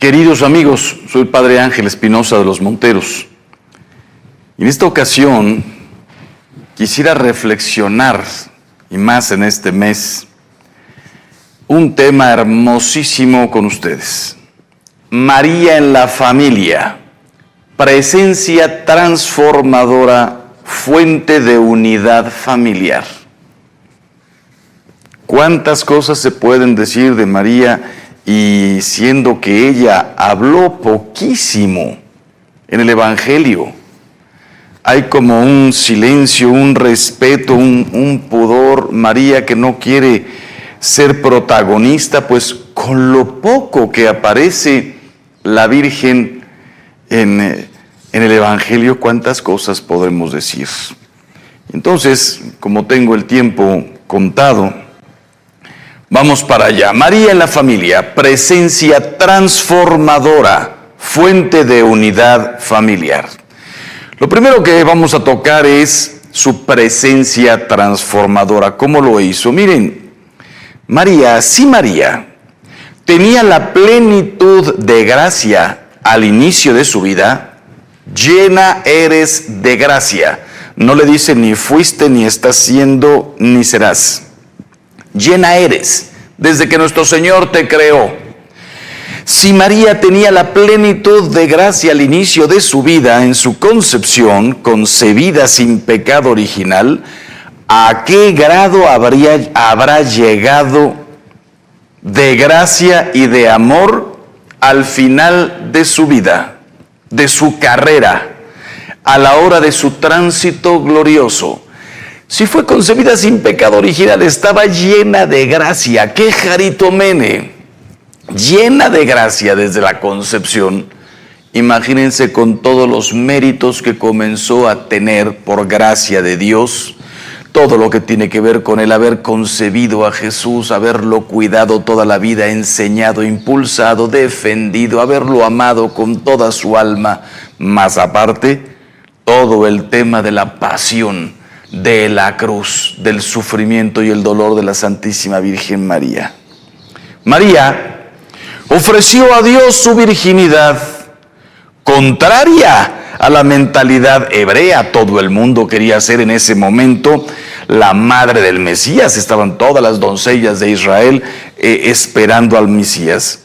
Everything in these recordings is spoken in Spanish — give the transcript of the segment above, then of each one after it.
Queridos amigos, soy el Padre Ángel Espinosa de los Monteros. En esta ocasión quisiera reflexionar, y más en este mes, un tema hermosísimo con ustedes. María en la familia, presencia transformadora, fuente de unidad familiar. ¿Cuántas cosas se pueden decir de María? Y siendo que ella habló poquísimo en el Evangelio, hay como un silencio, un respeto, un pudor. María que no quiere ser protagonista, pues con lo poco que aparece la Virgen en el Evangelio, cuántas cosas podemos decir. Entonces, como tengo el tiempo contado, vamos para allá. María en la familia, presencia transformadora, fuente de unidad familiar. Lo primero que vamos a tocar es su presencia transformadora. ¿Cómo lo hizo? Miren, María tenía la plenitud de gracia al inicio de su vida. Llena eres de gracia. No le dice ni fuiste, ni estás siendo, ni serás. Llena eres, desde que nuestro Señor te creó. Si María tenía la plenitud de gracia al inicio de su vida, en su concepción, concebida sin pecado original, ¿a qué grado habrá llegado de gracia y de amor al final de su vida, de su carrera, a la hora de su tránsito glorioso? Si fue concebida sin pecado original, estaba llena de gracia. ¡Qué jaritomene! Llena de gracia desde la concepción. Imagínense con todos los méritos que comenzó a tener por gracia de Dios. Todo lo que tiene que ver con el haber concebido a Jesús, haberlo cuidado toda la vida, enseñado, impulsado, defendido, haberlo amado con toda su alma. Más aparte, todo el tema de la pasión, de la cruz, del sufrimiento y el dolor de la Santísima Virgen María. María ofreció a Dios su virginidad, contraria a la mentalidad hebrea. Todo el mundo quería ser en ese momento la madre del Mesías. Estaban todas las doncellas de Israel esperando al Mesías.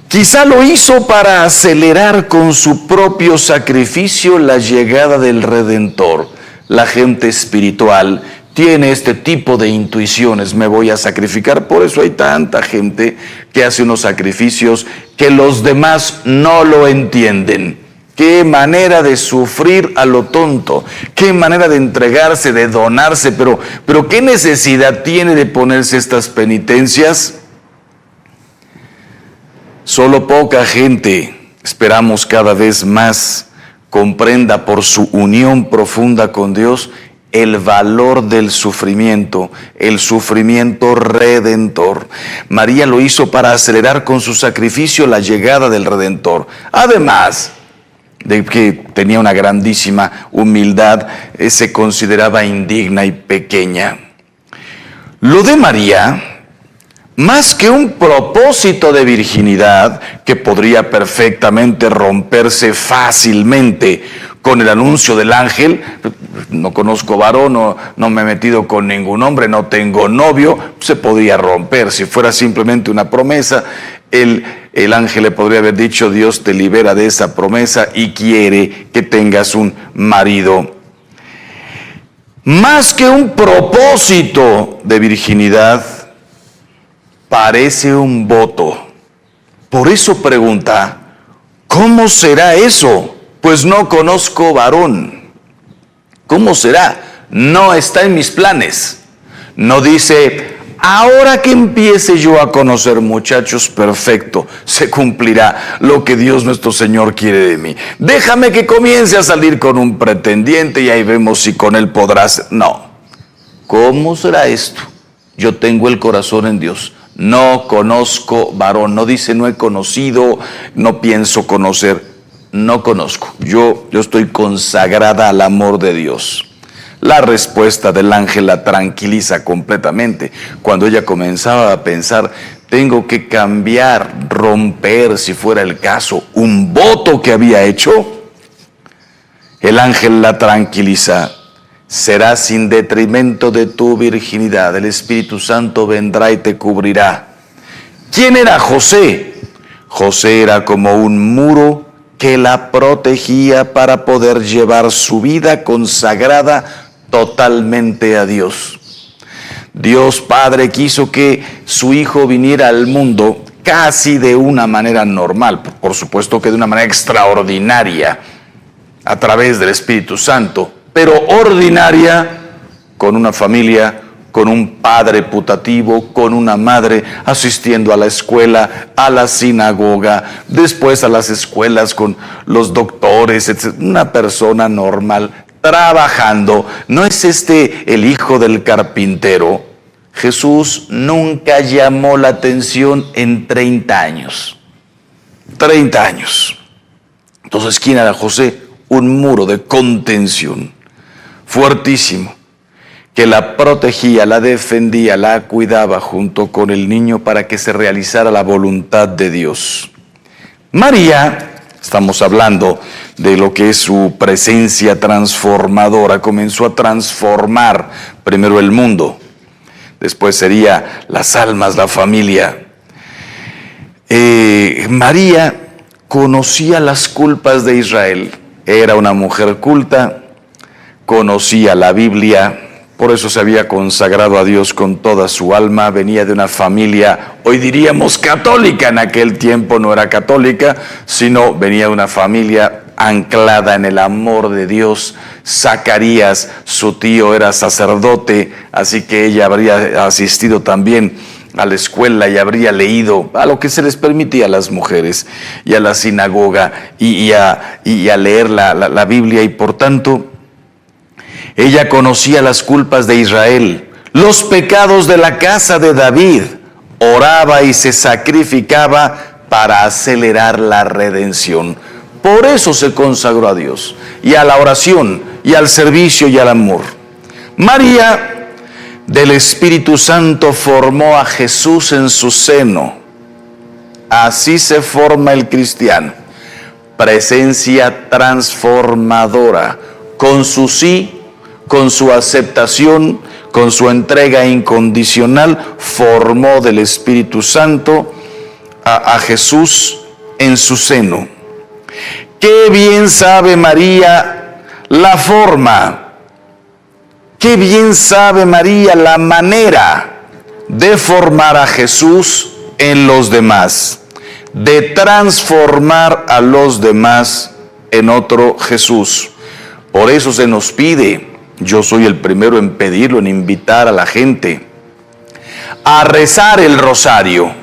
Quizá lo hizo para acelerar con su propio sacrificio la llegada del Redentor. La gente espiritual tiene este tipo de intuiciones. Me voy a sacrificar. Por eso hay tanta gente que hace unos sacrificios que los demás no lo entienden. Qué manera de sufrir a lo tonto. Qué manera de entregarse, de donarse. Pero ¿qué necesidad tiene de ponerse estas penitencias? Solo poca gente, esperamos cada vez más, comprenda por su unión profunda con Dios el valor del sufrimiento, el sufrimiento redentor. María lo hizo para acelerar con su sacrificio la llegada del Redentor. Además de que tenía una grandísima humildad, se consideraba indigna y pequeña. Lo de María, más que un propósito de virginidad que podría perfectamente romperse fácilmente con el anuncio del ángel, no conozco varón, no me he metido con ningún hombre, no tengo novio, se podría romper. Si fuera simplemente una promesa, el ángel le podría haber dicho: Dios te libera de esa promesa y quiere que tengas un marido. Más que un propósito de virginidad, parece un voto. Por eso pregunta: ¿cómo será eso? Pues no conozco varón. ¿Cómo será? No está en mis planes. No dice: ahora que empiece yo a conocer muchachos, perfecto, se cumplirá lo que Dios nuestro Señor quiere de mí. Déjame que comience a salir con un pretendiente y ahí vemos si con él podrás. No. ¿Cómo será esto? Yo tengo el corazón en Dios. No conozco varón. No dice no he conocido, no pienso conocer. No conozco. Yo estoy consagrada al amor de Dios. La respuesta del ángel la tranquiliza completamente. Cuando ella comenzaba a pensar, tengo que cambiar, romper, si fuera el caso, un voto que había hecho. El ángel la tranquiliza. Será sin detrimento de tu virginidad. El Espíritu Santo vendrá y te cubrirá. ¿Quién era José? José era como un muro que la protegía para poder llevar su vida consagrada totalmente a Dios. Dios Padre quiso que su Hijo viniera al mundo casi de una manera normal, por supuesto que de una manera extraordinaria, a través del Espíritu Santo, pero ordinaria, con una familia, con un padre putativo, con una madre asistiendo a la escuela, a la sinagoga, después a las escuelas con los doctores, etc. Una persona normal, trabajando. ¿No es este el hijo del carpintero? Jesús nunca llamó la atención en 30 años. 30 años. Entonces, ¿quién era José? Un muro de contención fuertísimo, que la protegía, la defendía, la cuidaba junto con el niño para que se realizara la voluntad de Dios. María, estamos hablando de lo que es su presencia transformadora, comenzó a transformar primero el mundo, después sería las almas, la familia. María conocía las culpas de Israel, era una mujer culta, conocía la Biblia, por eso se había consagrado a Dios con toda su alma, venía de una familia, hoy diríamos católica, en aquel tiempo no era católica, sino venía de una familia anclada en el amor de Dios. Zacarías, su tío, era sacerdote, así que ella habría asistido también a la escuela y habría leído a lo que se les permitía a las mujeres, y a la sinagoga, y a leer la Biblia, y por tanto, ella conocía las culpas de Israel, los pecados de la casa de David, oraba y se sacrificaba para acelerar la redención. Por eso se consagró a Dios, y a la oración, y al servicio, y al amor. María, del Espíritu Santo, formó a Jesús en su seno. Así se forma el cristiano. Presencia transformadora, con su sí, con su aceptación, con su entrega incondicional, formó del Espíritu Santo a Jesús en su seno. Qué bien sabe María la forma, qué bien sabe María la manera de formar a Jesús en los demás, de transformar a los demás en otro Jesús. Por eso se nos pide, yo soy el primero en pedirlo, en invitar a la gente a rezar el rosario,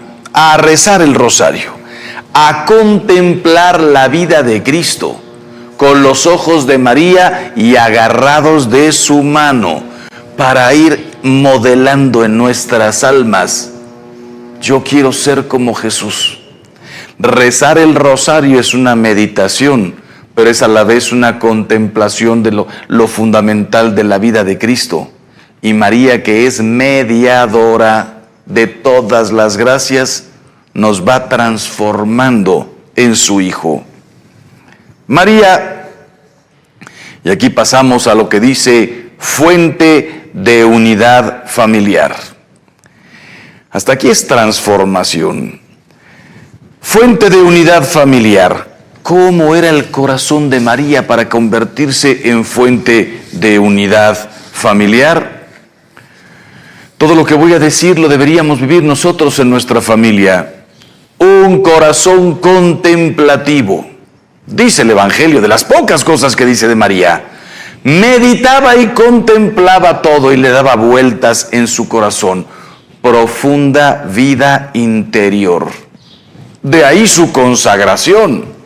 a contemplar la vida de Cristo con los ojos de María y agarrados de su mano, para ir modelando en nuestras almas: yo quiero ser como Jesús. Rezar el rosario es una meditación, pero es a la vez una contemplación de lo fundamental de la vida de Cristo. Y María, que es mediadora de todas las gracias, nos va transformando en su Hijo. María, y aquí pasamos a lo que dice fuente de unidad familiar. Hasta aquí es transformación. Fuente de unidad familiar. ¿Cómo era el corazón de María para convertirse en fuente de unidad familiar? Todo lo que voy a decir lo deberíamos vivir nosotros en nuestra familia. Un corazón contemplativo. Dice el Evangelio, de las pocas cosas que dice de María: meditaba y contemplaba todo y le daba vueltas en su corazón. Profunda vida interior. De ahí su consagración.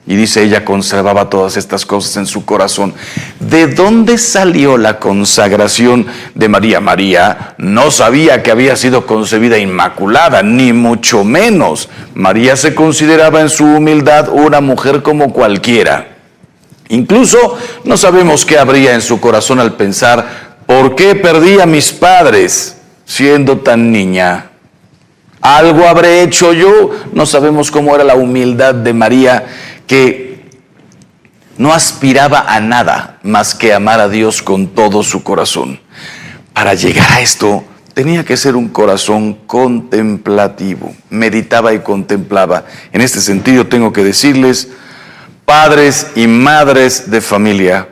Y dice, ella conservaba todas estas cosas en su corazón. ¿De dónde salió la consagración de María? María no sabía que había sido concebida inmaculada, ni mucho menos. María se consideraba en su humildad una mujer como cualquiera. Incluso no sabemos qué habría en su corazón al pensar: ¿por qué perdí a mis padres siendo tan niña? Algo habré hecho yo. No sabemos cómo era la humildad de María, que no aspiraba a nada más que amar a Dios con todo su corazón. Para llegar a esto, tenía que ser un corazón contemplativo. Meditaba y contemplaba. En este sentido, tengo que decirles, padres y madres de familia,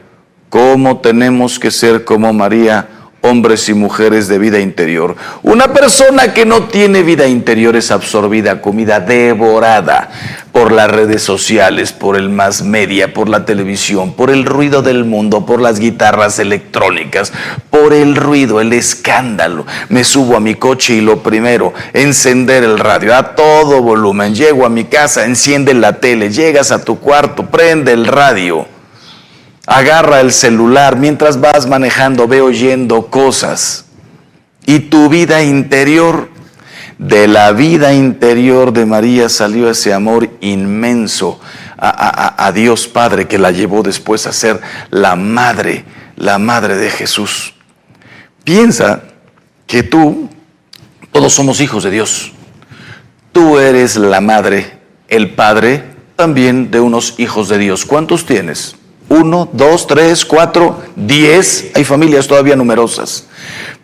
cómo tenemos que ser como María, hombres y mujeres de vida interior. Una persona que no tiene vida interior es absorbida, comida, devorada por las redes sociales, por el mass media, por la televisión, por el ruido del mundo, por las guitarras electrónicas, por el ruido, el escándalo. Me subo a mi coche y lo primero, encender el radio a todo volumen. Llego a mi casa, enciende la tele, llegas a tu cuarto, prende el radio. Agarra el celular, mientras vas manejando, ve oyendo cosas. Y tu vida interior, de la vida interior de María salió ese amor inmenso a Dios Padre, que la llevó después a ser la madre de Jesús. Piensa que todos somos hijos de Dios. Tú eres la madre, el padre también de unos hijos de Dios. ¿Cuántos tienes? 1, 2, 3, 4, 10. Hay familias todavía numerosas.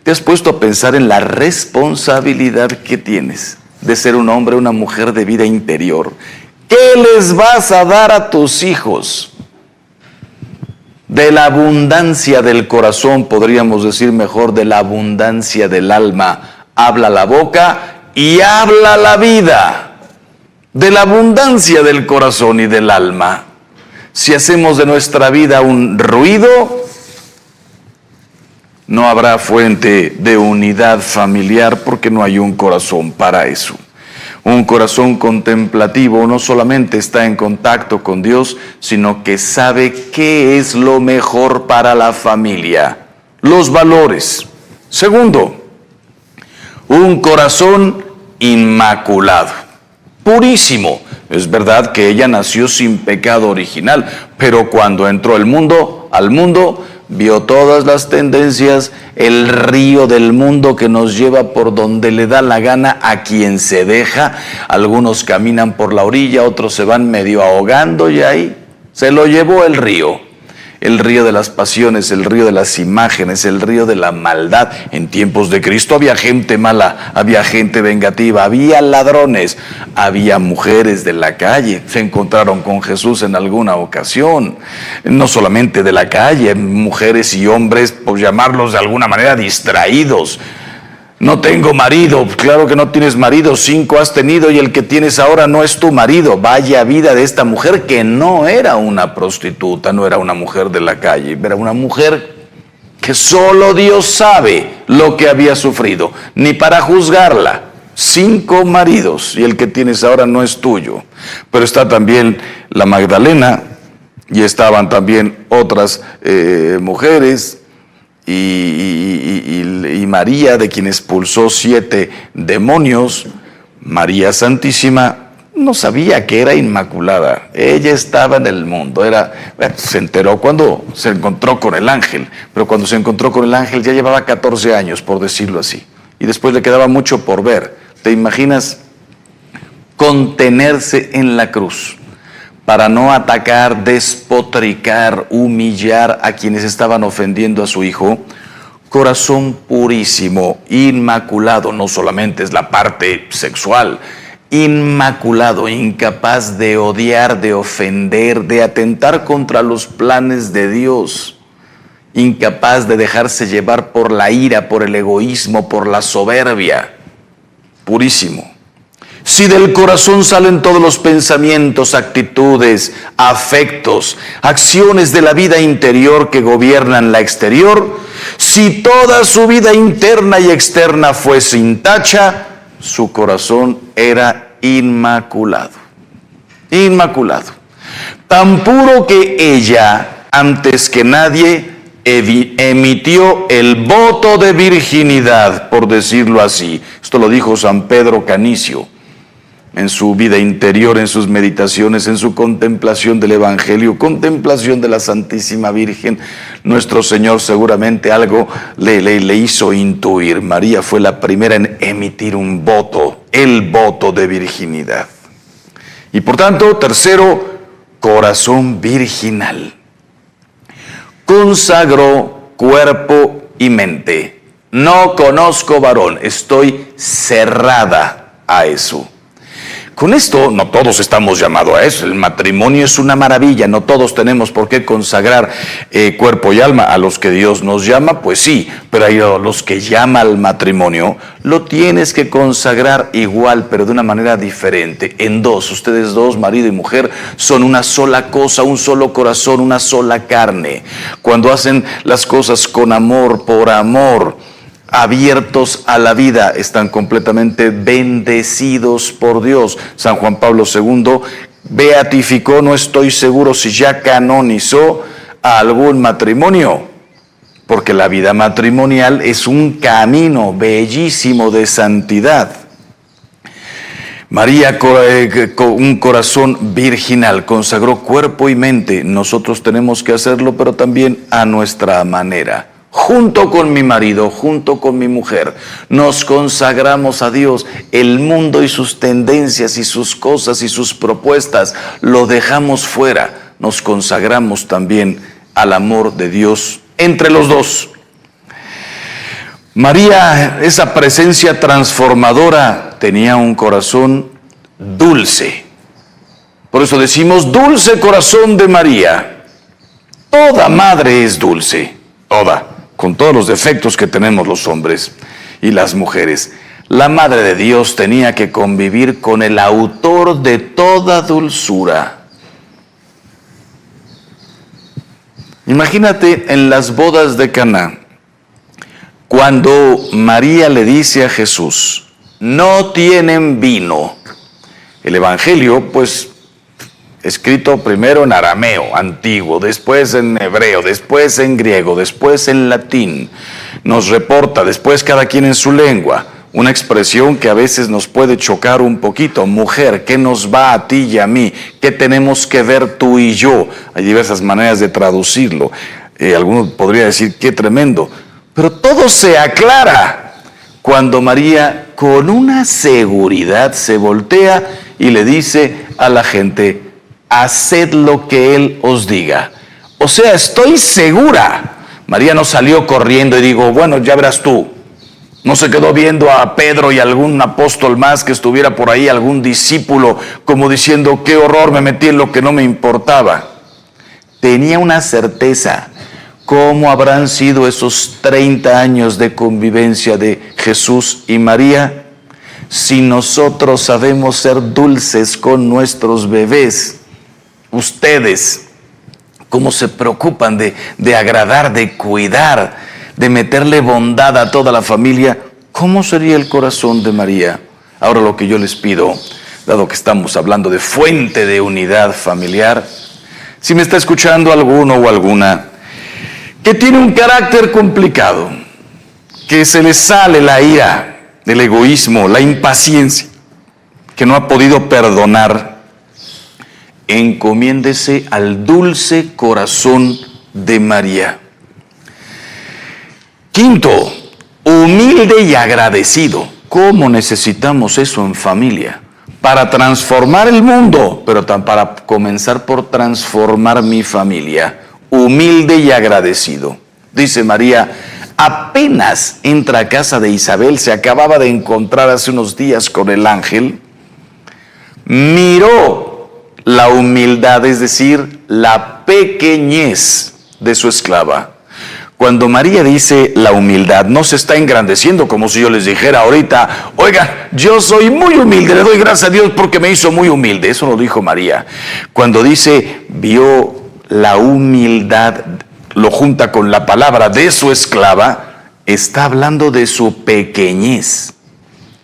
¿Te has puesto a pensar en la responsabilidad que tienes de ser un hombre, una mujer de vida interior? ¿Qué les vas a dar a tus hijos? De la abundancia del corazón, podríamos decir mejor, de la abundancia del alma, habla la boca y habla la vida. De la abundancia del corazón y del alma. Si hacemos de nuestra vida un ruido, no habrá fuente de unidad familiar porque no hay un corazón para eso. Un corazón contemplativo no solamente está en contacto con Dios, sino que sabe qué es lo mejor para la familia, los valores. Segundo, un corazón inmaculado, purísimo. Es verdad que ella nació sin pecado original, pero cuando entró al mundo, vio todas las tendencias, el río del mundo que nos lleva por donde le da la gana a quien se deja. Algunos caminan por la orilla, otros se van medio ahogando y ahí se lo llevó el río de las pasiones, el río de las imágenes, el río de la maldad. En tiempos de Cristo había gente mala, había gente vengativa, había ladrones, había mujeres de la calle. Se encontraron con Jesús en alguna ocasión, no solamente de la calle, mujeres y hombres, por llamarlos de alguna manera, distraídos. No tengo marido. Claro que no tienes marido, 5 has tenido y el que tienes ahora no es tu marido. Vaya vida de esta mujer, que no era una prostituta, no era una mujer de la calle, era una mujer que solo Dios sabe lo que había sufrido, ni para juzgarla. 5 maridos y el que tienes ahora no es tuyo. Pero está también la Magdalena y estaban también otras mujeres. Y María, de quien expulsó 7 demonios. María Santísima no sabía que era inmaculada. Ella estaba en el mundo. Se enteró cuando se encontró con el ángel. Pero cuando se encontró con el ángel ya llevaba 14 años, por decirlo así. Y después le quedaba mucho por ver. ¿Te imaginas contenerse en la cruz para no atacar, despotricar, humillar a quienes estaban ofendiendo a su hijo? Corazón purísimo, inmaculado, no solamente es la parte sexual, inmaculado, incapaz de odiar, de ofender, de atentar contra los planes de Dios, incapaz de dejarse llevar por la ira, por el egoísmo, por la soberbia, purísimo. Si del corazón salen todos los pensamientos, actitudes, afectos, acciones de la vida interior que gobiernan la exterior, si toda su vida interna y externa fue sin tacha, su corazón era inmaculado. Inmaculado. Tan puro que ella, antes que nadie, emitió el voto de virginidad, por decirlo así. Esto lo dijo San Pedro Canicio. En su vida interior, en sus meditaciones, en su contemplación del Evangelio, contemplación de la Santísima Virgen, nuestro Señor seguramente algo le hizo intuir. María fue la primera en emitir un voto el voto de virginidad. Y por tanto, tercero, corazón virginal. Consagró cuerpo y mente. No conozco varón, estoy cerrada a eso. Con esto, no todos estamos llamados a eso. El matrimonio es una maravilla. No todos tenemos por qué consagrar cuerpo y alma. A los que Dios nos llama, pues sí. Pero a los que llama al matrimonio, lo tienes que consagrar igual, pero de una manera diferente. En dos. Ustedes dos, marido y mujer, son una sola cosa, un solo corazón, una sola carne. Cuando hacen las cosas con amor, por amor, abiertos a la vida, están completamente bendecidos por Dios. San Juan Pablo II beatificó, no estoy seguro si ya canonizó a algún matrimonio, porque la vida matrimonial es un camino bellísimo de santidad. María, con un corazón virginal, consagró cuerpo y mente. Nosotros tenemos que hacerlo, pero también a nuestra manera. Junto con mi marido, junto con mi mujer, nos consagramos a Dios. El mundo y sus tendencias y sus cosas y sus propuestas lo dejamos fuera. Nos consagramos también al amor de Dios entre los dos. María, esa presencia transformadora, tenía un corazón dulce. Por eso decimos, dulce corazón de María. Toda madre es dulce, toda. Con todos los defectos que tenemos los hombres y las mujeres. La Madre de Dios tenía que convivir con el autor de toda dulzura. Imagínate en las bodas de Caná, cuando María le dice a Jesús, no tienen vino. El Evangelio, pues, escrito primero en arameo antiguo, después en hebreo, después en griego, después en latín, nos reporta después cada quien en su lengua, una expresión que a veces nos puede chocar un poquito. Mujer, ¿qué nos va a ti y a mí? ¿Qué tenemos que ver tú y yo? Hay diversas maneras de traducirlo. Algunos podría decir, qué tremendo. Pero todo se aclara cuando María, con una seguridad, se voltea y le dice a la gente, haced lo que Él os diga. O sea, estoy segura. María no salió corriendo y digo, bueno, ya verás tú. No se quedó viendo a Pedro y algún apóstol más que estuviera por ahí, algún discípulo, como diciendo, qué horror, me metí en lo que no me importaba. Tenía una certeza. ¿Cómo habrán sido esos 30 años de convivencia de Jesús y María? Si nosotros sabemos ser dulces con nuestros bebés, ustedes, cómo se preocupan de agradar, de cuidar, de meterle bondad a toda la familia, ¿cómo sería el corazón de María? Ahora lo que yo les pido, dado que estamos hablando de fuente de unidad familiar, si me está escuchando alguno o alguna que tiene un carácter complicado, que se le sale la ira, el egoísmo, la impaciencia, que no ha podido perdonar, encomiéndese al dulce corazón de María. Quinto, humilde y agradecido. ¿Cómo necesitamos eso en familia? Para transformar el mundo, pero para comenzar por transformar mi familia. Humilde y agradecido. Dice María, apenas entra a casa de Isabel, se acababa de encontrar hace unos días con el ángel, miró la humildad, es decir, la pequeñez de su esclava. Cuando María dice la humildad, no se está engrandeciendo como si yo les dijera ahorita, oiga, yo soy muy humilde, le doy gracias a Dios porque me hizo muy humilde. Eso lo dijo María. Cuando dice, vio la humildad, lo junta con la palabra de su esclava, está hablando de su pequeñez.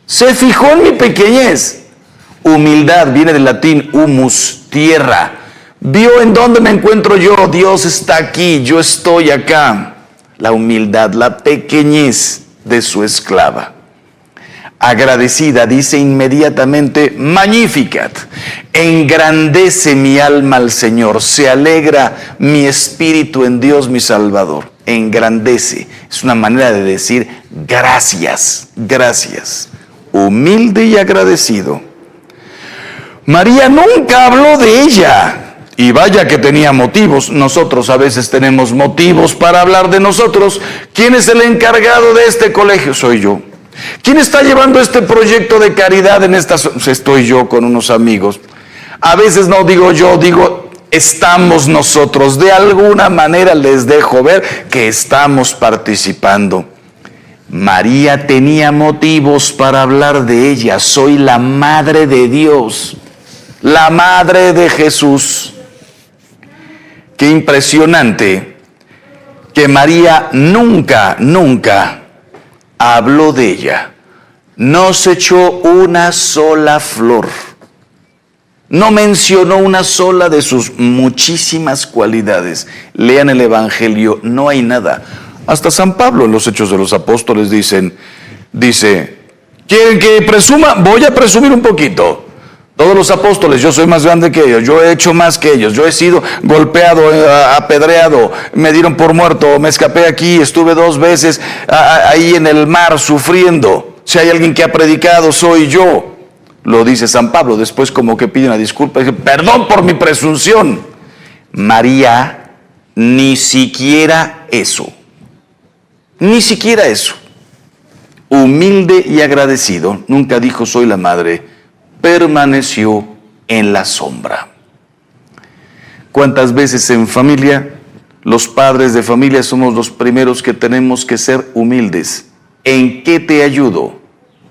Se fijó en mi pequeñez. Humildad viene del latín humus, tierra. Vio en dónde me encuentro yo, Dios está aquí, yo estoy acá. La humildad, la pequeñez de su esclava. Agradecida, dice inmediatamente, Magnificat, engrandece mi alma al Señor, se alegra mi espíritu en Dios mi Salvador. Engrandece, es una manera de decir gracias, gracias. humilde y agradecido. María nunca habló de ella. Y vaya que tenía motivos. Nosotros a veces tenemos motivos para hablar de nosotros. ¿Quién es el encargado de este colegio? Soy yo. ¿Quién está llevando este proyecto de caridad en esta? Estoy yo con unos amigos. A veces no digo yo, digo estamos nosotros. De alguna manera les dejo ver que estamos participando. María tenía motivos para hablar de ella. Soy la madre de Dios, la madre de Jesús. Qué impresionante que María nunca habló de ella. No se echó una sola flor. No mencionó una sola de sus muchísimas cualidades. Lean el Evangelio, no hay nada. Hasta San Pablo en los Hechos de los Apóstoles dice, ¿quieren que presuma? Voy a presumir un poquito. Todos los apóstoles, yo soy más grande que ellos, yo he hecho más que ellos, yo he sido golpeado, apedreado, me dieron por muerto, me escapé aquí, estuve 2 veces ahí en el mar sufriendo. Si hay alguien que ha predicado, soy yo. Lo dice San Pablo, después como que pide una disculpa, dice, perdón por mi presunción. María, ni siquiera eso. Ni siquiera eso. Humilde y agradecido, nunca dijo soy la madre, permaneció en la sombra. ¿Cuántas veces en familia, los padres de familia somos los primeros que tenemos que ser humildes? ¿En qué te ayudo?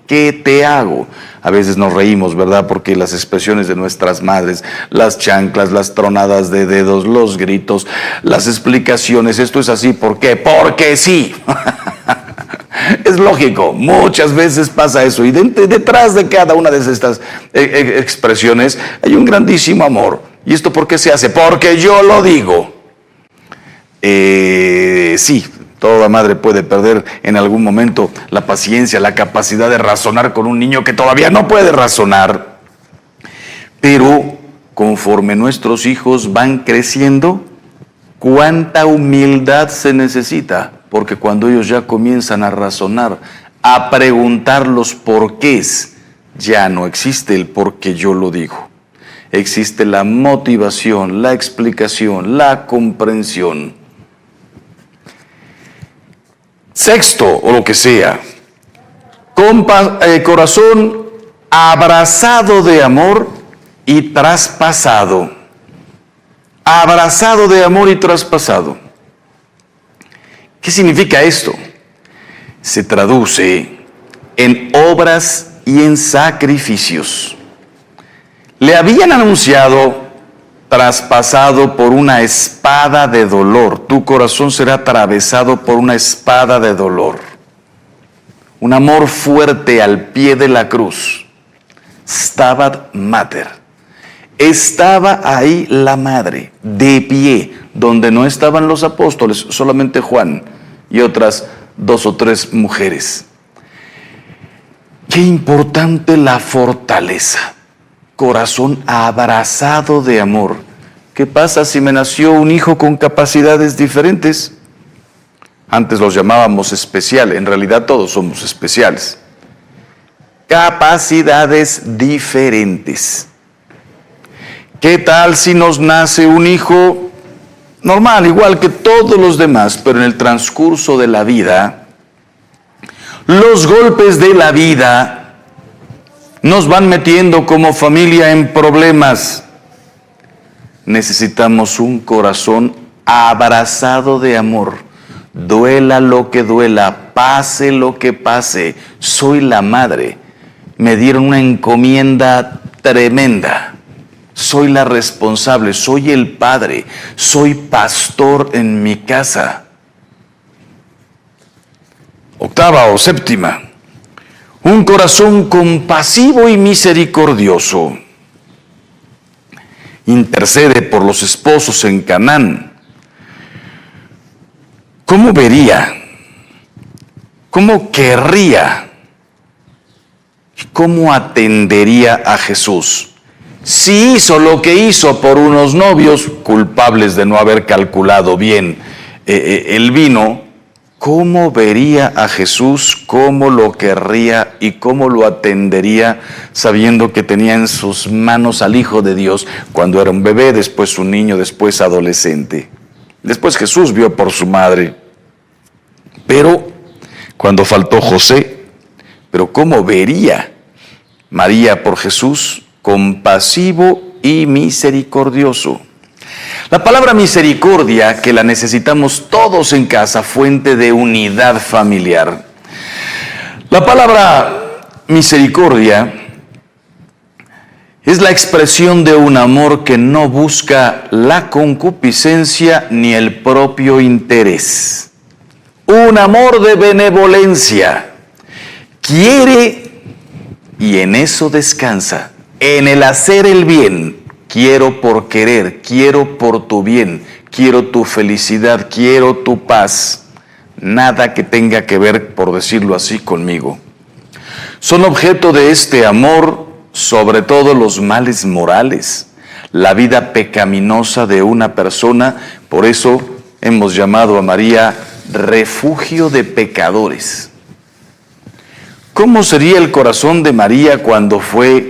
¿Qué te hago? A veces nos reímos, ¿verdad? Porque las expresiones de nuestras madres, las chanclas, las tronadas de dedos, los gritos, las explicaciones, esto es así, ¿por qué? Porque sí. Es lógico, muchas veces pasa eso. Y detrás de cada una de estas expresiones hay un grandísimo amor. ¿Y esto por qué se hace? Porque yo lo digo. Sí, toda madre puede perder en algún momento la paciencia, la capacidad de razonar con un niño que todavía no puede razonar. Pero conforme nuestros hijos van creciendo, ¿cuánta humildad se necesita? Porque cuando ellos ya comienzan a razonar, a preguntar los porqués, ya no existe el porque yo lo digo. Existe la motivación, la explicación, la comprensión. Sexto, o lo que sea, corazón abrazado de amor y traspasado. Abrazado de amor y traspasado. ¿Qué significa esto? Se traduce en obras y en sacrificios. Le habían anunciado, traspasado por una espada de dolor. Tu corazón será atravesado por una espada de dolor. Un amor fuerte al pie de la cruz. Stabat Mater. Estaba ahí la madre, de pie, donde no estaban los apóstoles, solamente Juan y otras 2 o 3 mujeres. Qué importante la fortaleza. Corazón abrazado de amor. ¿Qué pasa si me nació un hijo con capacidades diferentes? Antes los llamábamos especial, en realidad todos somos especiales. Capacidades diferentes. ¿Qué tal si nos nace un hijo normal, igual que todos los demás, pero en el transcurso de la vida, los golpes de la vida nos van metiendo como familia en problemas? Necesitamos un corazón abrazado de amor. Duela lo que duela, pase lo que pase. Soy la madre. Me dieron una encomienda tremenda. Soy la responsable, soy el padre, soy pastor en mi casa. Octava o séptima. Un corazón compasivo y misericordioso. Intercede por los esposos en Canaán. ¿Cómo vería? ¿Cómo querría? ¿Cómo atendería a Jesús? Si hizo lo que hizo por unos novios culpables de no haber calculado bien el vino, ¿Cómo vería a Jesús? ¿Cómo lo querría y cómo lo atendería sabiendo que tenía en sus manos al Hijo de Dios cuando era un bebé, después un niño, después adolescente? Después Jesús vio por su madre. Pero cuando faltó José, pero ¿cómo vería María por Jesús? Compasivo y misericordioso. La palabra misericordia, que la necesitamos todos en casa, fuente de unidad familiar. La palabra misericordia es la expresión de un amor que no busca la concupiscencia ni el propio interés. Un amor de benevolencia. Quiere y en eso descansa, en el hacer el bien. Quiero por querer, quiero por tu bien, quiero tu felicidad, quiero tu paz. Nada que tenga que ver, por decirlo así, conmigo. Son objeto de este amor, sobre todo los males morales, la vida pecaminosa de una persona. Por eso hemos llamado a María refugio de pecadores. ¿Cómo sería el corazón de María cuando fue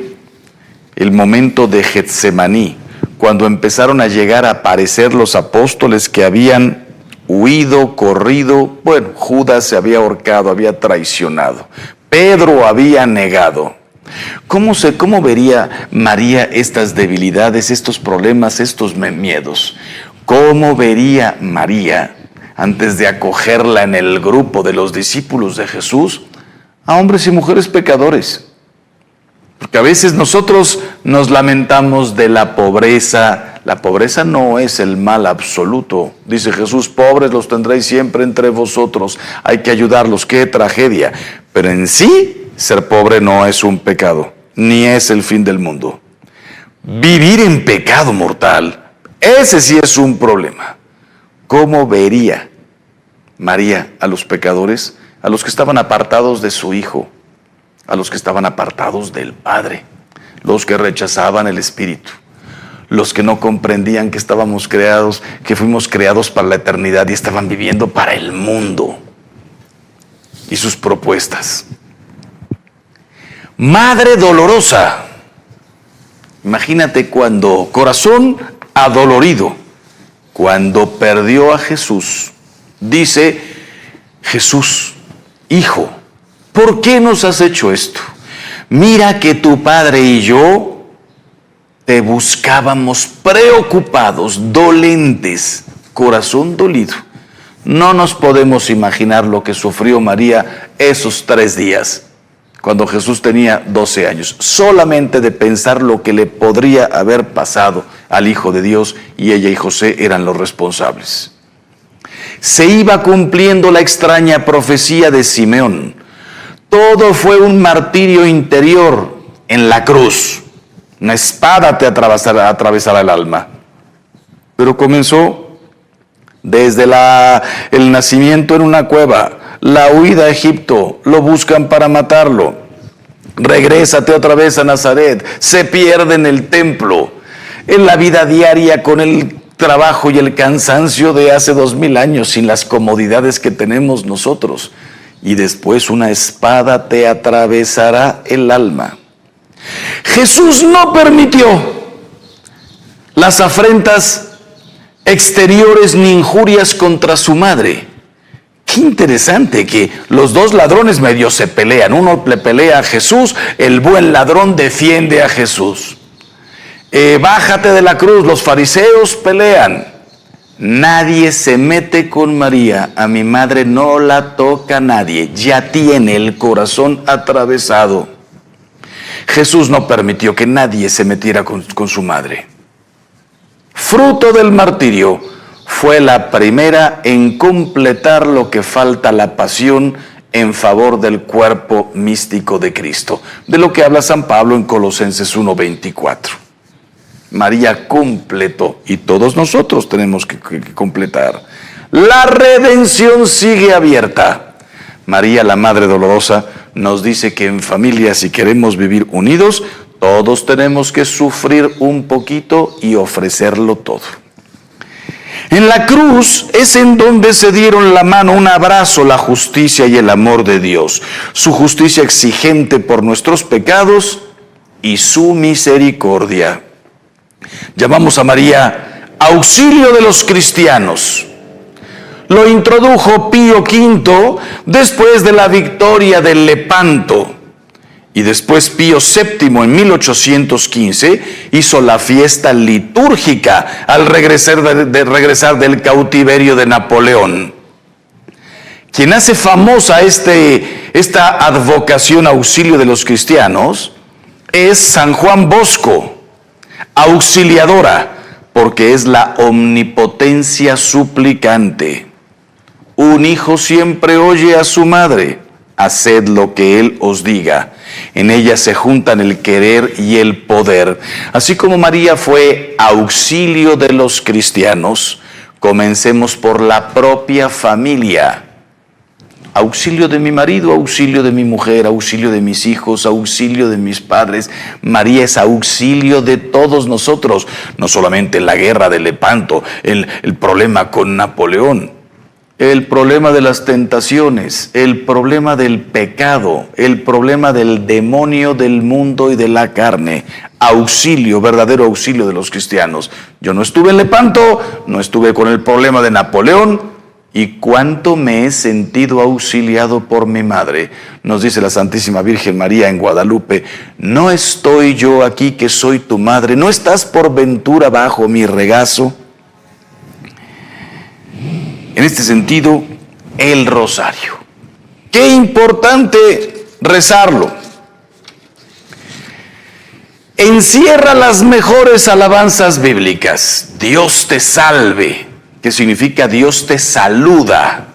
el momento de Getsemaní, cuando empezaron a llegar a aparecer los apóstoles que habían huido, corrido? Bueno, Judas se había ahorcado, había traicionado, Pedro había negado. ¿Cómo vería María estas debilidades, estos problemas, estos miedos? ¿Cómo vería María, antes de acogerla en el grupo de los discípulos de Jesús, a hombres y mujeres pecadores? Porque a veces nosotros nos lamentamos de la pobreza. La pobreza no es el mal absoluto. Dice Jesús, pobres los tendréis siempre entre vosotros. Hay que ayudarlos, qué tragedia. Pero en sí, ser pobre no es un pecado, ni es el fin del mundo. Vivir en pecado mortal, ese sí es un problema. ¿Cómo vería María a los pecadores, a los que estaban apartados de su Hijo, a los que estaban apartados del Padre, los que rechazaban el Espíritu, los que no comprendían que estábamos creados, que fuimos creados para la eternidad y estaban viviendo para el mundo y sus propuestas? Madre dolorosa. Imagínate cuando, corazón adolorido, cuando perdió a Jesús, dice Jesús, Hijo, ¿por qué nos has hecho esto? Mira que tu padre y yo te buscábamos preocupados, dolentes, corazón dolido. No nos podemos imaginar lo que sufrió María esos 3 días, cuando Jesús tenía 12 años. Solamente de pensar lo que le podría haber pasado al Hijo de Dios, y ella y José eran los responsables. Se iba cumpliendo la extraña profecía de Simeón. Todo fue un martirio interior en la cruz. Una espada te atravesará el alma. Pero comenzó desde el nacimiento en una cueva, la huida a Egipto, lo buscan para matarlo. Regrésate otra vez a Nazaret, se pierde en el templo, en la vida diaria con el trabajo y el cansancio de hace 2000 años, sin las comodidades que tenemos nosotros. Y después una espada te atravesará el alma. Jesús no permitió las afrentas exteriores ni injurias contra su madre. Qué interesante que los dos ladrones medio se pelean. Uno le pelea a Jesús, el buen ladrón defiende a Jesús. Bájate de la cruz, los fariseos pelean. Nadie se mete con María, a mi madre no la toca nadie, ya tiene el corazón atravesado. Jesús no permitió que nadie se metiera con su madre. Fruto del martirio, fue la primera en completar lo que falta la pasión en favor del cuerpo místico de Cristo, de lo que habla San Pablo en Colosenses 1:24. María completó, y todos nosotros tenemos que completar. La redención sigue abierta. María, la Madre Dolorosa, nos dice que en familia, si queremos vivir unidos, todos tenemos que sufrir un poquito y ofrecerlo todo. En la cruz es en donde se dieron la mano, un abrazo, la justicia y el amor de Dios. Su justicia exigente por nuestros pecados y su misericordia. Llamamos a María auxilio de los cristianos. Lo introdujo Pío V después de la victoria de Lepanto. Y después Pío VII en 1815 hizo la fiesta litúrgica al regresar del cautiverio de Napoleón. Quien hace famosa esta advocación auxilio de los cristianos es San Juan Bosco, auxiliadora, porque es la omnipotencia suplicante. Un hijo siempre oye a su madre, haced lo que él os diga. En ella se juntan el querer y el poder. Así como María fue auxilio de los cristianos, comencemos por la propia familia. Auxilio de mi marido, auxilio de mi mujer, auxilio de mis hijos, auxilio de mis padres. María es auxilio de todos nosotros, no solamente en la guerra de Lepanto, el problema con Napoleón, el problema de las tentaciones, el problema del pecado, el problema del demonio del mundo y de la carne. Auxilio, verdadero auxilio de los cristianos. Yo no estuve en Lepanto, no estuve con el problema de Napoleón, y cuánto me he sentido auxiliado por mi madre. Nos dice la Santísima Virgen María en Guadalupe: ¿no estoy yo aquí que soy tu madre? ¿No estás por ventura bajo mi regazo? En este sentido, el rosario. Qué importante rezarlo. Encierra las mejores alabanzas bíblicas. Dios te salve, que significa Dios te saluda.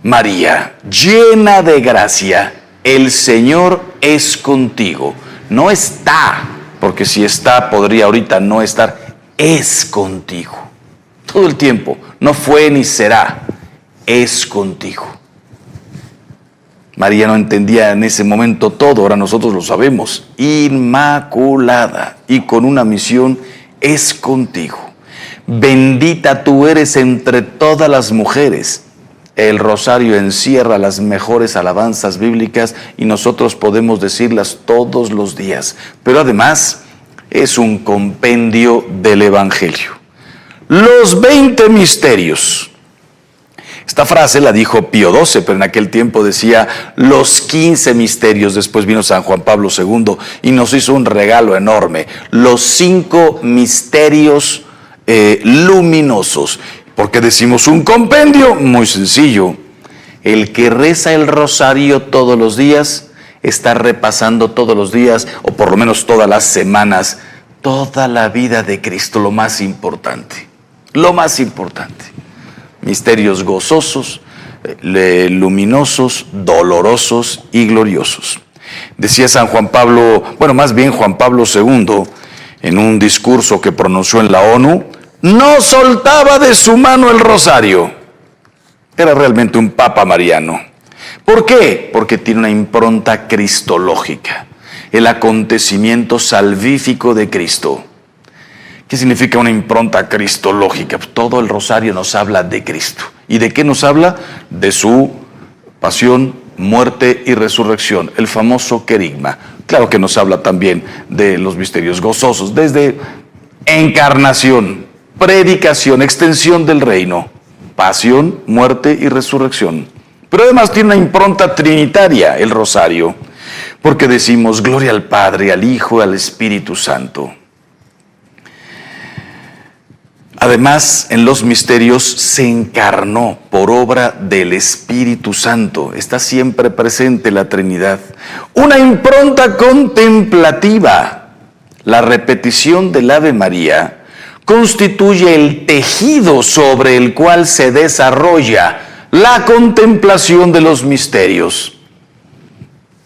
María, llena de gracia, el Señor es contigo. No está, porque si está podría ahorita no estar. Es contigo. Todo el tiempo. No fue ni será. Es contigo. María no entendía en ese momento todo, ahora nosotros lo sabemos. Inmaculada y con una misión, es contigo. Bendita tú eres entre todas las mujeres. El rosario encierra las mejores alabanzas bíblicas y nosotros podemos decirlas todos los días. Pero además es un compendio del Evangelio. Los 20 misterios. Esta frase la dijo Pío XII, pero en aquel tiempo decía los 15 misterios. Después vino San Juan Pablo II y nos hizo un regalo enorme. Los 5 misterios luminosos. ¿Por qué decimos un compendio? Muy sencillo. El que reza el rosario todos los días está repasando todos los días, o por lo menos todas las semanas, toda la vida de Cristo, lo más importante. Lo más importante. Misterios gozosos, luminosos, dolorosos y gloriosos. Decía San Juan Pablo, más bien Juan Pablo II, en un discurso que pronunció en la ONU, no soltaba de su mano el rosario. Era realmente un papa mariano. ¿Por qué? Porque tiene una impronta cristológica, el acontecimiento salvífico de Cristo. ¿Qué significa una impronta cristológica? Todo el rosario nos habla de Cristo. ¿Y de qué nos habla? De su pasión, muerte y resurrección, el famoso querigma. Claro que nos habla también de los misterios gozosos, desde encarnación, predicación, extensión del reino, pasión, muerte y resurrección. Pero además tiene una impronta trinitaria el rosario, porque decimos gloria al Padre, al Hijo y al Espíritu Santo. Además, en los misterios se encarnó por obra del Espíritu Santo. Está siempre presente la Trinidad. Una impronta contemplativa. La repetición del Ave María constituye el tejido sobre el cual se desarrolla la contemplación de los misterios.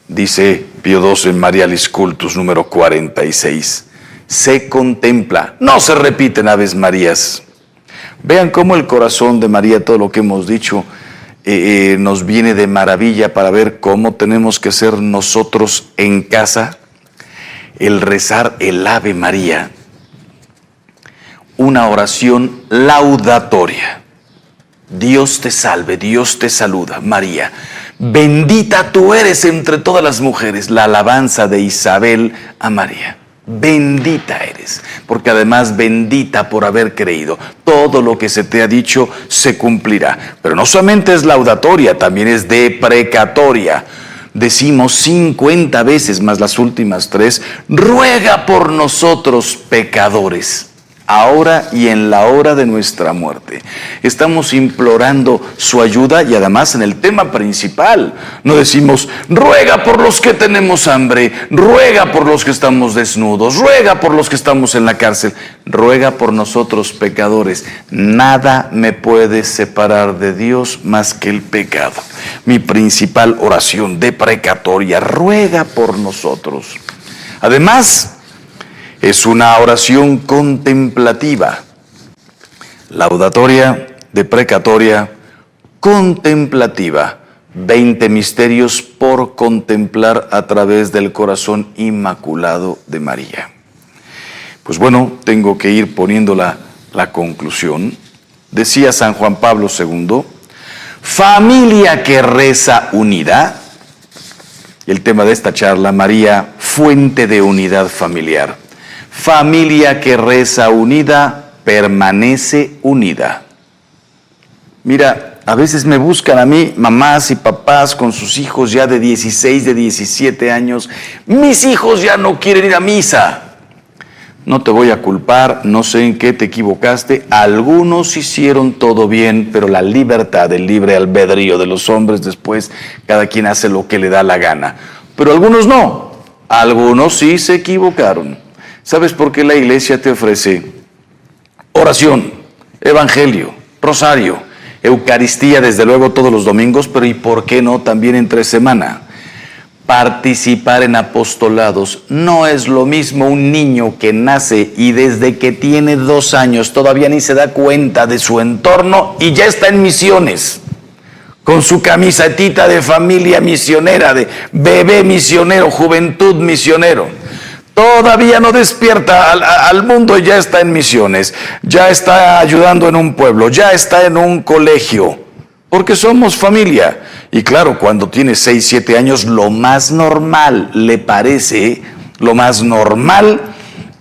Dice Pío XII en Marialis Cultus número 46. Se contempla, no se repiten Aves Marías. Vean cómo el corazón de María, todo lo que hemos dicho, nos viene de maravilla para ver cómo tenemos que ser nosotros en casa el rezar el Ave María. una oración laudatoria. Dios te salve, Dios te saluda, María. Bendita tú eres entre todas las mujeres. La alabanza de Isabel a María. Bendita eres, porque además bendita por haber creído. Todo lo que se te ha dicho se cumplirá. Pero no solamente es laudatoria, también es deprecatoria. Decimos 50 veces más las últimas 3, ruega por nosotros pecadores, ahora y en la hora de nuestra muerte. Estamos implorando su ayuda y además en el tema principal. No decimos, ruega por los que tenemos hambre, ruega por los que estamos desnudos, ruega por los que estamos en la cárcel, ruega por nosotros pecadores. Nada me puede separar de Dios más que el pecado. Mi principal oración deprecatoria, ruega por nosotros. Además, es una oración contemplativa, laudatoria, deprecatoria, contemplativa. 20 misterios por contemplar a través del corazón inmaculado de María. Pues bueno, tengo que ir poniendo la conclusión. Decía San Juan Pablo II, familia que reza unida. Y el tema de esta charla, María, fuente de unidad familiar. Familia que reza unida, permanece unida. Mira, a veces me buscan a mí mamás y papás con sus hijos ya de 16, de 17 años. Mis hijos ya no quieren ir a misa. No te voy a culpar, no sé en qué te equivocaste. Algunos hicieron todo bien, pero la libertad, el libre albedrío de los hombres, después cada quien hace lo que le da la gana. Pero algunos no, algunos sí se equivocaron. ¿Sabes por qué la iglesia te ofrece oración, evangelio, rosario, Eucaristía, desde luego todos los domingos, pero ¿y por qué no también entre semana? Participar en apostolados. No es lo mismo un niño que nace y desde que tiene 2 años todavía ni se da cuenta de su entorno y ya está en misiones, con su camisetita de familia misionera, de bebé misionero, juventud misionero. Todavía no despierta al mundo y ya está en misiones, ya está ayudando en un pueblo, ya está en un colegio, porque somos familia. Y claro, cuando tiene 6, 7 años, lo más normal, le parece, lo más normal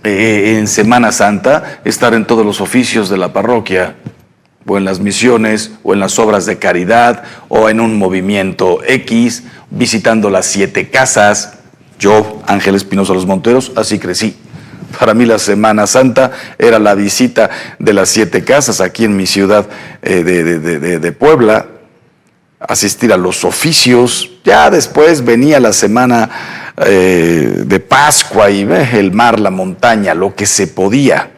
en Semana Santa, estar en todos los oficios de la parroquia, o en las misiones, o en las obras de caridad, o en un movimiento X, visitando las 7 casas. Yo, Ángel Espinosa Los Monteros, así crecí. Para mí la Semana Santa era la visita de las 7 casas aquí en mi ciudad de Puebla, asistir a los oficios. Ya después venía la semana de Pascua y el mar, la montaña, lo que se podía.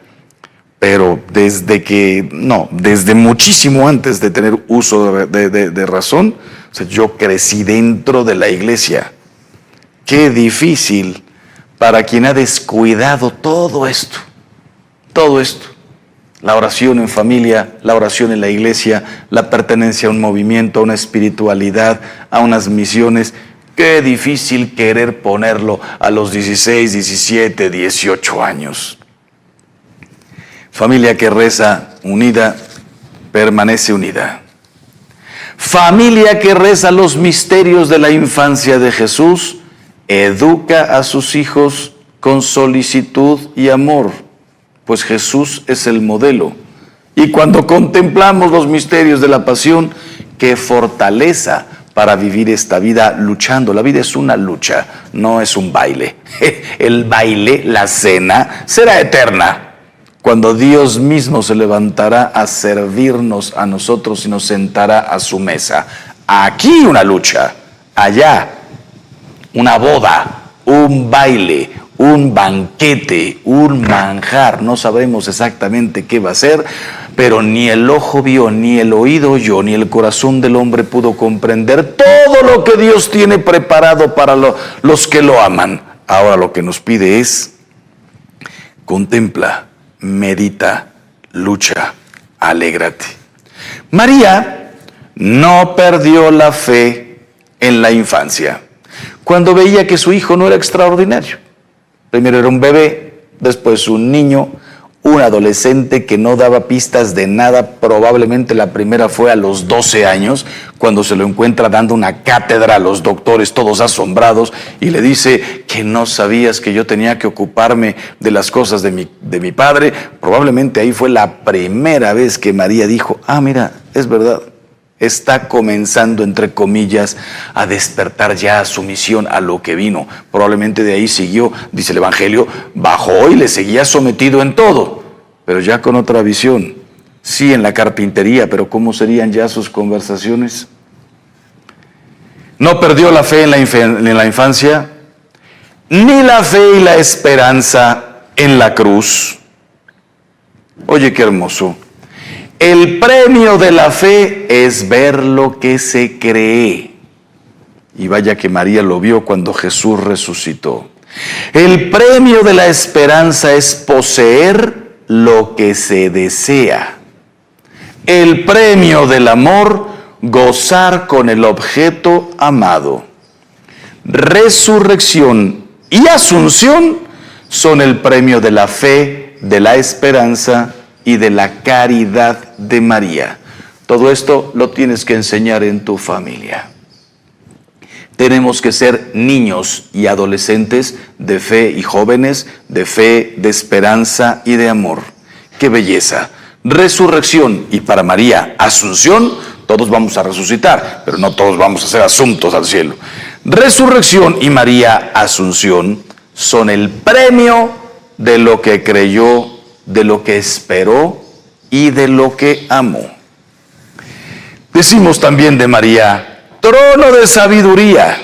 Pero desde muchísimo antes de tener uso de razón, o sea, yo crecí dentro de la iglesia. Qué difícil para quien ha descuidado todo esto. La oración en familia, la oración en la iglesia, la pertenencia a un movimiento, a una espiritualidad, a unas misiones. Qué difícil querer ponerlo a los 16, 17, 18 años. Familia que reza unida, permanece unida. Familia que reza los misterios de la infancia de Jesús, educa a sus hijos con solicitud y amor, pues Jesús es el modelo. Y cuando contemplamos los misterios de la pasión, qué fortaleza para vivir esta vida luchando. La vida es una lucha, no es un baile. El baile, la cena, será eterna, cuando Dios mismo se levantará a servirnos a nosotros y nos sentará a su mesa. Aquí una lucha, allá una boda, un baile, un banquete, un manjar. No sabremos exactamente qué va a ser, pero ni el ojo vio, ni el oído oyó, ni el corazón del hombre pudo comprender todo lo que Dios tiene preparado para los que lo aman. Ahora lo que nos pide es: contempla, medita, lucha, alégrate. María no perdió la fe en la infancia, cuando veía que su hijo no era extraordinario. Primero era un bebé, después un niño, un adolescente que no daba pistas de nada. Probablemente la primera fue a los 12 años, cuando se lo encuentra dando una cátedra a los doctores, todos asombrados, y le dice que no sabías que yo tenía que ocuparme de las cosas de mi padre. Probablemente ahí fue la primera vez que María dijo, mira, es verdad. Está comenzando, entre comillas, a despertar ya a su misión, a lo que vino. Probablemente de ahí siguió, dice el Evangelio, bajó y le seguía sometido en todo, pero ya con otra visión. Sí, en la carpintería, pero ¿cómo serían ya sus conversaciones? No perdió la fe en la infancia, ni la fe y la esperanza en la cruz. Oye, qué hermoso. El premio de la fe es ver lo que se cree. Y vaya que María lo vio cuando Jesús resucitó. El premio de la esperanza es poseer lo que se desea. El premio del amor, gozar con el objeto amado. Resurrección y asunción son el premio de la fe, de la esperanza y de la caridad de María. Todo esto lo tienes que enseñar en tu familia. Tenemos que ser niños y adolescentes de fe y jóvenes de fe, de esperanza y de amor. ¡Qué belleza! Resurrección y para María, asunción. Todos vamos a resucitar, pero no todos vamos a ser asuntos al cielo. Resurrección y María, asunción, son el premio de lo que creyó, de lo que esperó y de lo que amó. Decimos también de María, trono de sabiduría.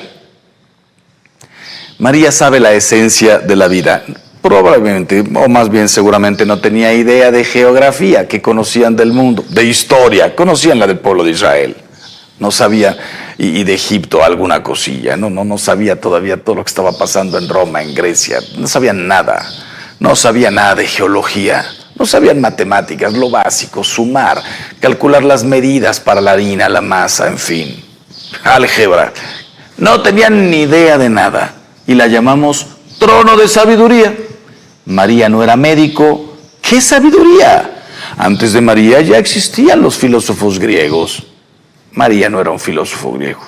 María sabe la esencia de la vida. Probablemente, o más bien seguramente, no tenía idea de geografía, que conocían del mundo, de historia, conocían la del pueblo de Israel. No sabía, y de Egipto alguna cosilla, no sabía todavía todo lo que estaba pasando en Roma, en Grecia, no sabía nada. No sabía nada de geología, no sabían matemáticas, lo básico, sumar, calcular las medidas para la harina, la masa, en fin, álgebra. No tenían ni idea de nada y la llamamos trono de sabiduría. María no era médico. ¿Qué sabiduría? Antes de María ya existían los filósofos griegos. María no era un filósofo griego.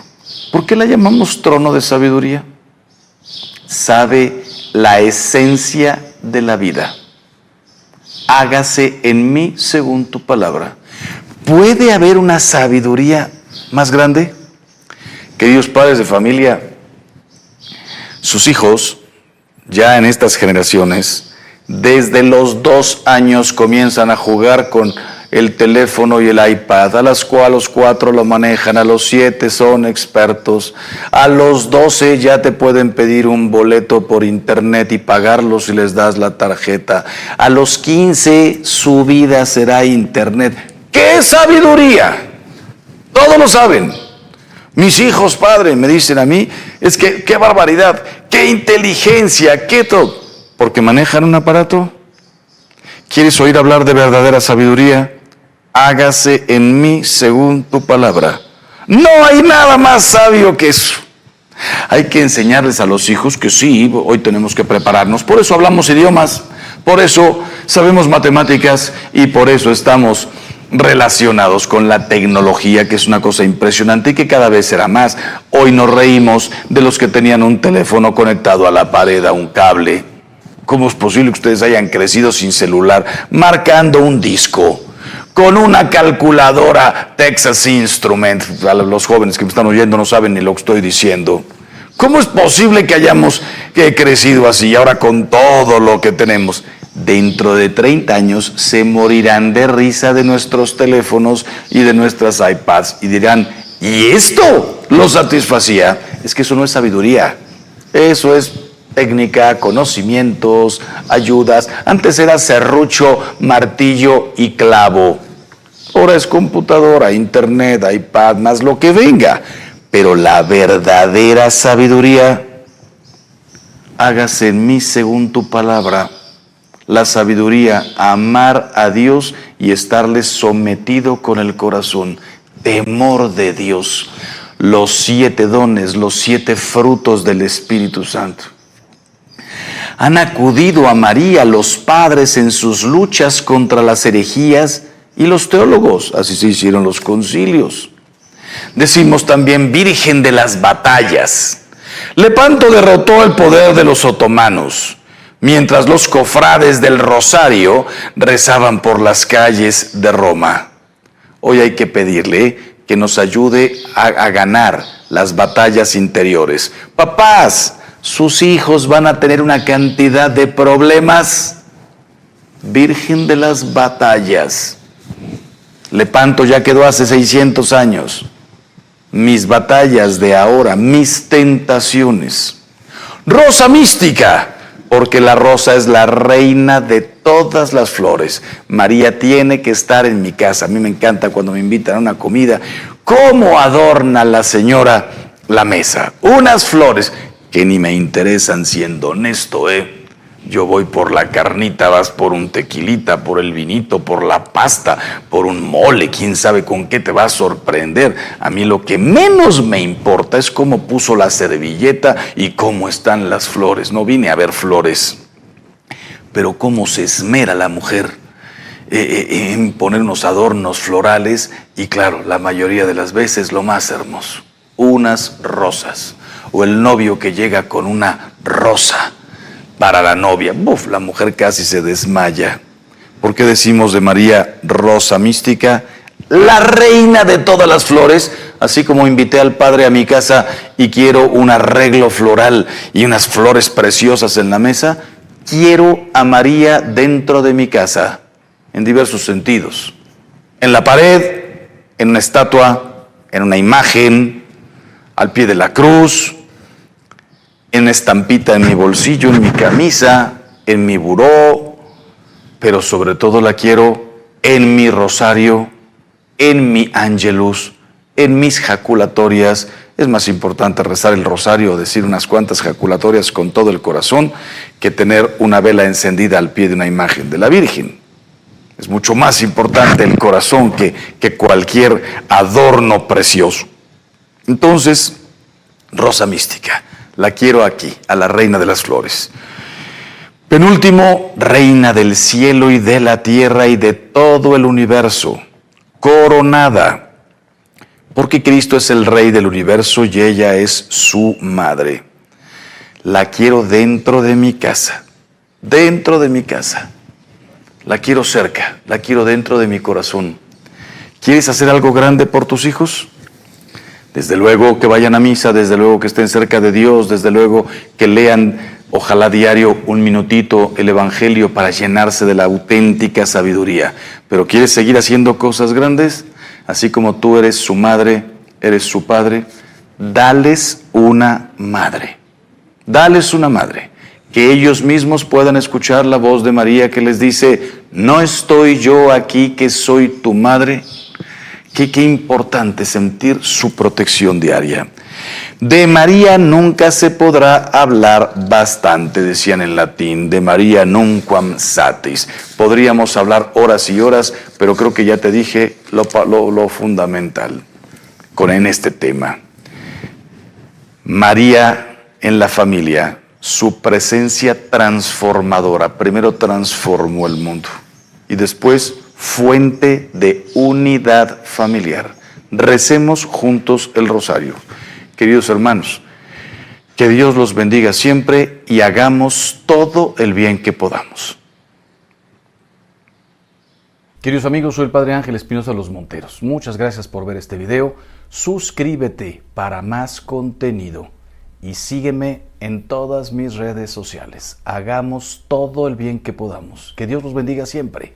¿Por qué la llamamos trono de sabiduría? Sabe la esencia de la vida. Hágase en mí según tu palabra. ¿Puede haber una sabiduría más grande? Queridos padres de familia, sus hijos, ya en estas generaciones, desde los 2 años comienzan a jugar con el teléfono y el iPad, a los 4 lo manejan, a los 7 son expertos, a los 12 ya te pueden pedir un boleto por internet y pagarlo si les das la tarjeta, a los 15 su vida será internet. ¡Qué sabiduría! Todos lo saben. Mis hijos, padre, me dicen a mí, es que qué barbaridad, qué inteligencia, qué todo, porque manejan un aparato. ¿Quieres oír hablar de verdadera sabiduría? Hágase en mí según tu palabra. No hay nada más sabio que eso. Hay que enseñarles a los hijos que sí, hoy tenemos que prepararnos. Por eso hablamos idiomas, por eso sabemos matemáticas y por eso estamos relacionados con la tecnología, que es una cosa impresionante y que cada vez será más. Hoy nos reímos de los que tenían un teléfono conectado a la pared, a un cable. ¿Cómo es posible que ustedes hayan crecido sin celular, marcando un disco, con una calculadora Texas Instruments? A los jóvenes que me están oyendo no saben ni lo que estoy diciendo. ¿Cómo es posible que hayamos crecido así ahora con todo lo que tenemos? Dentro de 30 años se morirán de risa de nuestros teléfonos y de nuestras iPads y dirán, ¿y esto lo satisfacía? Es que eso no es sabiduría, eso es técnica, conocimientos, ayudas. Antes era serrucho, martillo y clavo. Ahora es computadora, internet, iPad, más lo que venga. Pero la verdadera sabiduría, hágase en mí según tu palabra. La sabiduría, amar a Dios y estarle sometido con el corazón. Temor de Dios. Los 7 dones, los 7 frutos del Espíritu Santo. Han acudido a María los padres en sus luchas contra las herejías y los teólogos, así se hicieron los concilios. Decimos también Virgen de las batallas. Lepanto derrotó el poder de los otomanos, mientras los cofrades del Rosario rezaban por las calles de Roma. Hoy hay que pedirle que nos ayude a ganar las batallas interiores. Papás, sus hijos van a tener una cantidad de problemas. Virgen de las batallas. Lepanto ya quedó hace 600 años. Mis batallas de ahora, mis tentaciones. Rosa mística, porque la rosa es la reina de todas las flores. María tiene que estar en mi casa. A mí me encanta cuando me invitan a una comida. ¿Cómo adorna la señora la mesa? Unas flores que ni me interesan, siendo honesto, Yo voy por la carnita, vas por un tequilita, por el vinito, por la pasta, por un mole, quién sabe con qué te va a sorprender. A mí lo que menos me importa es cómo puso la servilleta y cómo están las flores. No vine a ver flores, pero cómo se esmera la mujer en poner unos adornos florales y claro, la mayoría de las veces lo más hermoso, unas rosas, o el novio que llega con una rosa para la novia. La mujer casi se desmaya. ¿Por qué decimos de María rosa mística? La reina de todas las flores. Así como invité al padre a mi casa y quiero un arreglo floral y unas flores preciosas en la mesa, quiero a María dentro de mi casa, en diversos sentidos. En la pared, en una estatua, en una imagen, al pie de la cruz, en estampita en mi bolsillo, en mi camisa, en mi buró, pero sobre todo la quiero en mi rosario, en mi ángelus, en mis jaculatorias. Es más importante rezar el rosario o decir unas cuantas jaculatorias con todo el corazón que tener una vela encendida al pie de una imagen de la Virgen. Es mucho más importante el corazón que cualquier adorno precioso. Entonces, rosa mística. La quiero aquí, a la reina de las flores. Penúltimo, reina del cielo y de la tierra y de todo el universo, coronada, porque Cristo es el rey del universo y ella es su madre. La quiero dentro de mi casa, dentro de mi casa. La quiero cerca, la quiero dentro de mi corazón. ¿Quieres hacer algo grande por tus hijos? Desde luego que vayan a misa, desde luego que estén cerca de Dios, desde luego que lean, ojalá diario, un minutito el Evangelio para llenarse de la auténtica sabiduría. Pero ¿quieres seguir haciendo cosas grandes? Así como tú eres su madre, eres su padre, dales una madre. Dales una madre. Que ellos mismos puedan escuchar la voz de María que les dice, ¿no estoy yo aquí que soy tu madre? Qué importante sentir su protección diaria. De María nunca se podrá hablar bastante, decían en latín, de María nunquam satis. Podríamos hablar horas y horas, pero creo que ya te dije lo fundamental en este tema. María en la familia, su presencia transformadora, primero transformó el mundo y después fuente de unidad familiar. Recemos juntos el rosario. Queridos hermanos, que Dios los bendiga siempre y hagamos todo el bien que podamos. Queridos amigos, soy el Padre Ángel Espinosa Los Monteros. Muchas gracias por ver este video. Suscríbete para más contenido y sígueme en todas mis redes sociales. Hagamos todo el bien que podamos. Que Dios los bendiga siempre.